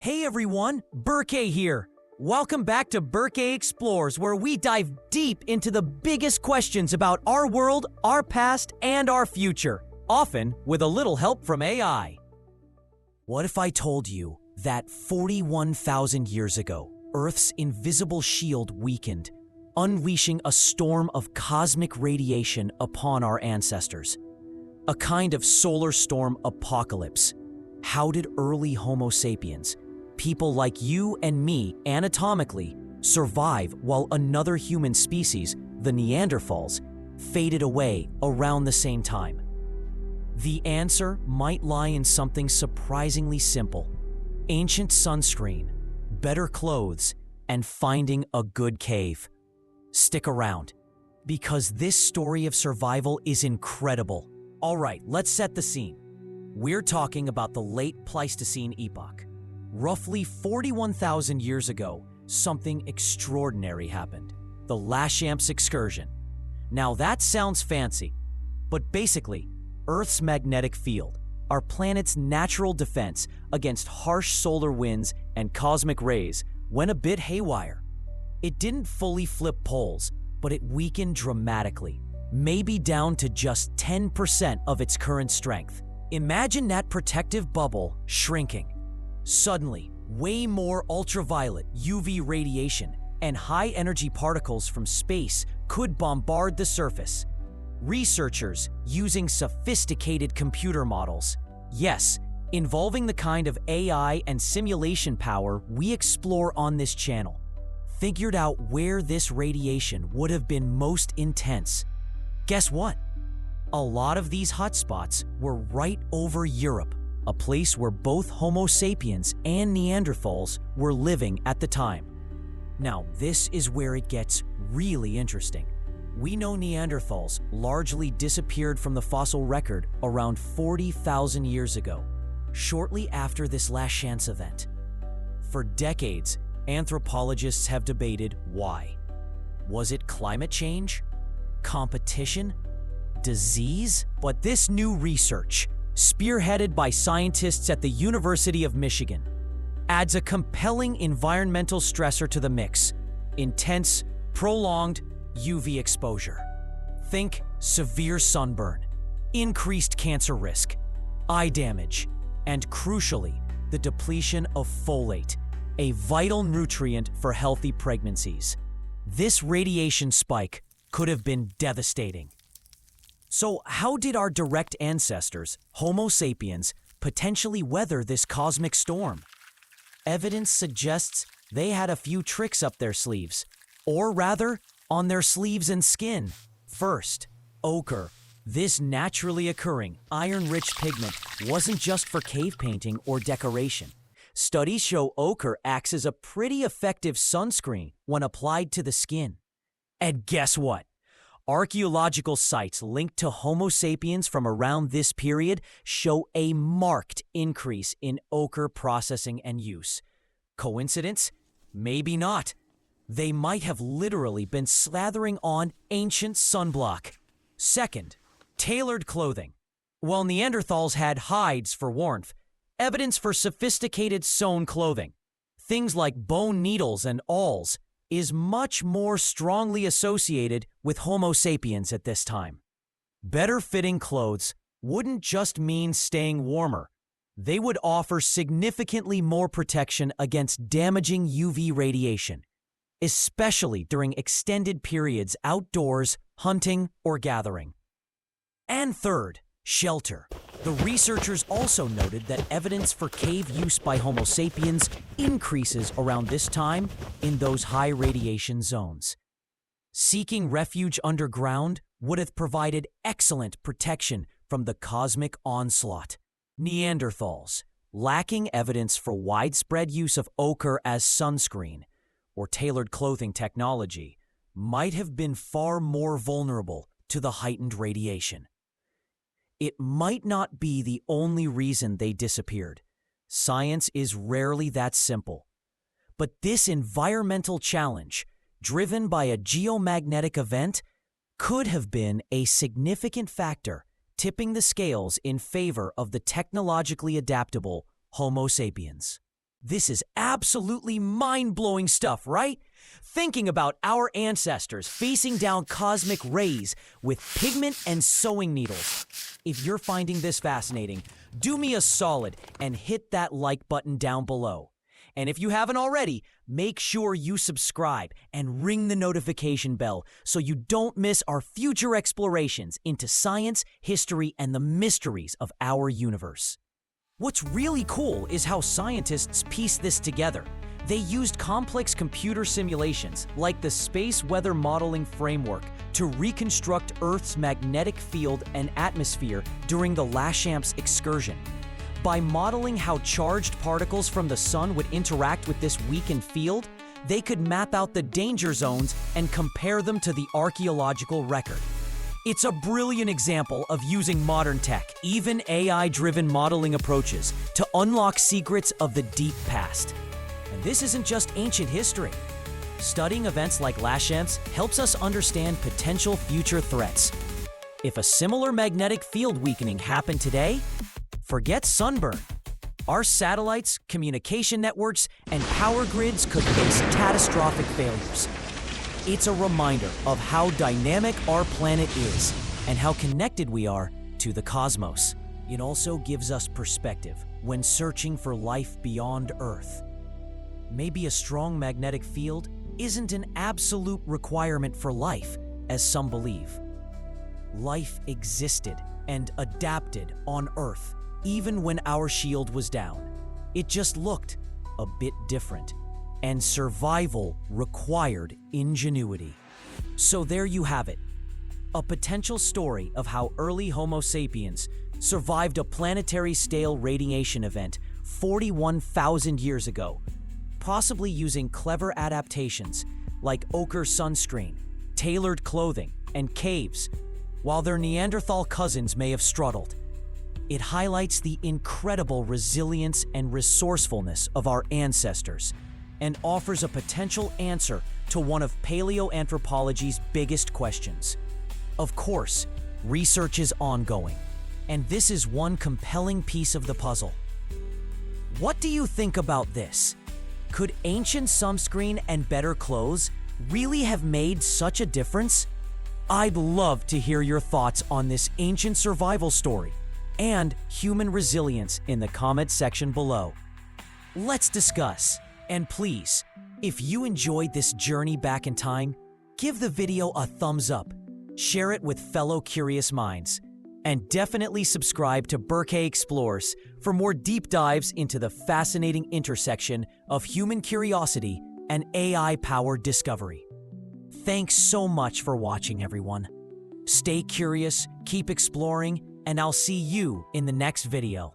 Hey everyone, Berkay here. Welcome back to Berkay Explores, where we dive deep into the biggest questions about our world, our past, and our future, often with a little help from AI. What if I told you that 41,000 years ago, Earth's invisible shield weakened, unleashing a storm of cosmic radiation upon our ancestors? A kind of solar storm apocalypse. How did early Homo sapiens, people like you and me anatomically, survive while another human species, the Neanderthals, faded away around the same time? The answer might lie in something surprisingly simple: ancient sunscreen, better clothes, and finding a good cave. Stick around, because this story of survival is incredible. All right, let's set the scene. We're talking about the Late Pleistocene epoch. Roughly 41,000 years ago, something extraordinary happened: the Laschamp Excursion. Now that sounds fancy, but basically, Earth's magnetic field, our planet's natural defense against harsh solar winds and cosmic rays, went a bit haywire. It didn't fully flip poles, but it weakened dramatically, maybe down to just 10% of its current strength. Imagine that protective bubble shrinking. Suddenly, way more ultraviolet UV radiation and high-energy particles from space could bombard the surface. Researchers, using sophisticated computer models, yes, involving the kind of AI and simulation power we explore on this channel, figured out where this radiation would have been most intense. Guess what? A lot of these hotspots were right over Europe, a place where both Homo sapiens and Neanderthals were living at the time. Now, this is where it gets really interesting. We know Neanderthals largely disappeared from the fossil record around 40,000 years ago, shortly after this Laschamp event. For decades, anthropologists have debated why. Was it climate change? Competition? Disease? But this new research, spearheaded by scientists at the University of Michigan, adds a compelling environmental stressor to the mix: intense, prolonged UV exposure. Think severe sunburn, increased cancer risk, eye damage, and crucially, the depletion of folate, a vital nutrient for healthy pregnancies. This radiation spike could have been devastating. So how did our direct ancestors, Homo sapiens, potentially weather this cosmic storm? Evidence suggests they had a few tricks up their sleeves, or rather, on their sleeves and skin. First, ochre. This naturally occurring, iron-rich pigment wasn't just for cave painting or decoration. Studies show ochre acts as a pretty effective sunscreen when applied to the skin. And guess what? Archaeological sites linked to Homo sapiens from around this period show a marked increase in ochre processing and use. Coincidence? Maybe not. They might have literally been slathering on ancient sunblock. Second, tailored clothing. While Neanderthals had hides for warmth, evidence for sophisticated sewn clothing, things like bone needles and awls, is much more strongly associated with Homo sapiens at this time. Better fitting clothes wouldn't just mean staying warmer. They would offer significantly more protection against damaging UV radiation, especially during extended periods outdoors, hunting, or gathering. And third, shelter. The researchers also noted that evidence for cave use by Homo sapiens increases around this time in those high radiation zones. Seeking refuge underground would have provided excellent protection from the cosmic onslaught. Neanderthals, lacking evidence for widespread use of ochre as sunscreen or tailored clothing technology, might have been far more vulnerable to the heightened radiation. It might not be the only reason they disappeared. Science is rarely that simple. But this environmental challenge, driven by a geomagnetic event, could have been a significant factor tipping the scales in favor of the technologically adaptable Homo sapiens. This is absolutely mind-blowing stuff, right? Thinking about our ancestors facing down cosmic rays with pigment and sewing needles. If you're finding this fascinating, do me a solid and hit that like button down below. And if you haven't already, make sure you subscribe and ring the notification bell so you don't miss our future explorations into science, history, and the mysteries of our universe. What's really cool is how scientists pieced this together. They used complex computer simulations, like the Space Weather Modeling Framework, to reconstruct Earth's magnetic field and atmosphere during the Laschamp Excursion. By modeling how charged particles from the sun would interact with this weakened field, they could map out the danger zones and compare them to the archaeological record. It's a brilliant example of using modern tech, even AI-driven modeling approaches, to unlock secrets of the deep past. And this isn't just ancient history. Studying events like Laschamp's helps us understand potential future threats. If a similar magnetic field weakening happened today, forget sunburn. Our satellites, communication networks, and power grids could face catastrophic failures. It's a reminder of how dynamic our planet is and how connected we are to the cosmos. It also gives us perspective when searching for life beyond Earth. Maybe a strong magnetic field isn't an absolute requirement for life, as some believe. Life existed and adapted on Earth even when our shield was down. It just looked a bit different, and survival required ingenuity. So there you have it, a potential story of how early Homo sapiens survived a planetary-scale radiation event 41,000 years ago, possibly using clever adaptations like ochre sunscreen, tailored clothing, and caves, while their Neanderthal cousins may have struggled. It highlights the incredible resilience and resourcefulness of our ancestors and offers a potential answer to one of paleoanthropology's biggest questions. Of course, research is ongoing, and this is one compelling piece of the puzzle. What do you think about this? Could ancient sunscreen and better clothes really have made such a difference? I'd love to hear your thoughts on this ancient survival story and human resilience in the comment section below. Let's discuss. And please, if you enjoyed this journey back in time, give the video a thumbs up, share it with fellow curious minds, and definitely subscribe to Berkay Explores for more deep dives into the fascinating intersection of human curiosity and AI-powered discovery. Thanks so much for watching, everyone. Stay curious, keep exploring, and I'll see you in the next video.